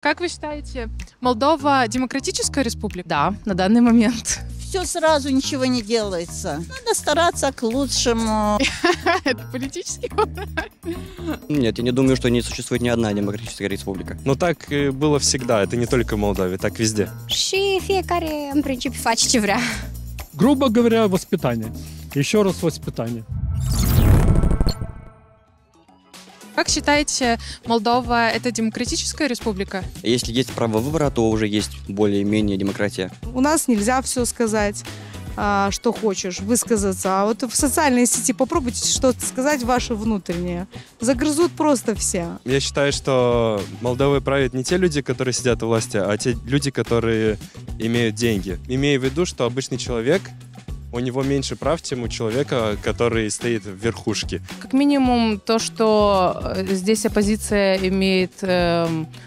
Как вы считаете, Молдова демократическая республика? Да, на данный момент. Все сразу, ничего не делается. Надо стараться к лучшему. Это политический вопрос? Нет, я не думаю, что не существует ни одна демократическая республика. Но так было всегда, это не только в Молдавии, так везде. Și fiecare, în principiu, face ce vrea. Грубо говоря, воспитание. Еще раз воспитание. Как считаете, Молдова – это демократическая республика? Если есть право выбора, то уже есть более-менее демократия. У нас нельзя все сказать, что хочешь, высказаться. А вот в социальной сети попробуйте что-то сказать ваше внутреннее. Загрызут просто все. Я считаю, что Молдовой правят не те люди, которые сидят у власти, а те люди, которые имеют деньги. Имея в виду, что обычный человек, у него меньше прав, чем у человека, который стоит в верхушке. Как минимум то, что здесь оппозиция имеет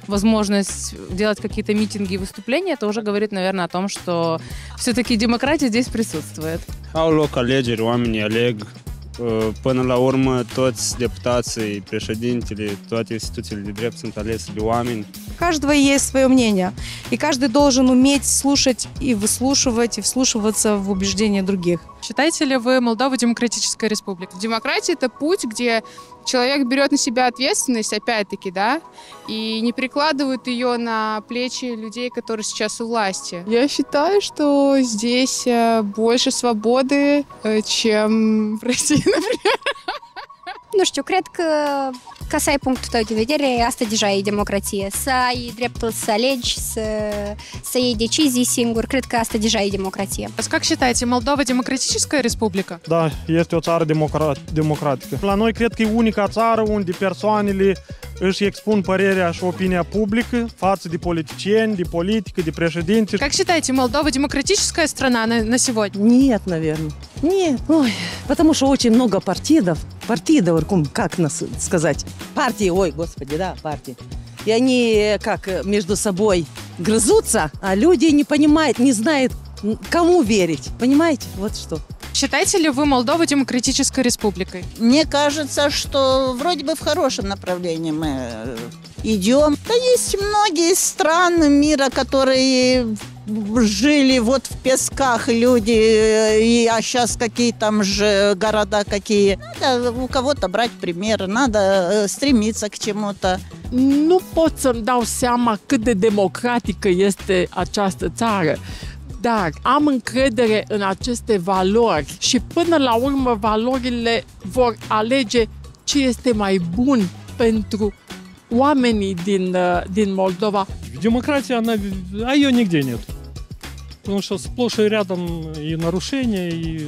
возможность делать какие-то митинги и vыступления, это уже говорит, наверное, о том, что все-таки демократия здесь присутствует. Au loc alegeri, oamenii aleg. Până la urmă, toți deputații, președintele, toate instituțiile de drept sunt alese de oameni. У каждого есть свое мнение, и каждый должен уметь слушать и выслушивать, и вслушиваться в убеждения других. Считаете ли вы Молдову демократической республикой? Демократия – это путь, где человек берет на себя ответственность, опять-таки, да, и не перекладывает ее на плечи людей, которые сейчас у власти. Я считаю, что здесь больше свободы, чем в России, например. Nu știu, cred că ca să ai punctul tău de vedere, asta deja e democrație. Să ai dreptul să alegi, să iei decizii singur, cred că asta deja e democrație. Как считаете, Молдова демократическая республика? Da, este o țară democratică. La noi cred că e unica țară unde persoanele își expun părerea și opinia publică față de politicieni, de politică, de președinți. Как считаете, Молдова демократическая страна на сегодня? Нет, наверное. Нет. Ой, потому что очень много партидов, как нас сказать? Партии, ой, господи, да, партии. И они как между собой грызутся, а люди не понимают, не знают, кому верить. Понимаете? Вот что. Считаете ли вы Молдову демократической республикой? Мне кажется, что вроде бы в хорошем направлении мы идем. Да есть многие страны мира, которые жили вот в песках люди, а сейчас какие там же города какие. Надо у кого-то брать пример, надо стремиться к чему-то. Nu pot să-mi dau seama cât de democratică este această țară, dar am încredere în aceste valori și până la urmă valorile vor alege ce este mai bun pentru oamenii din Moldova. Демократия, ее нигде нет. Потому что сплошь и рядом и нарушения, и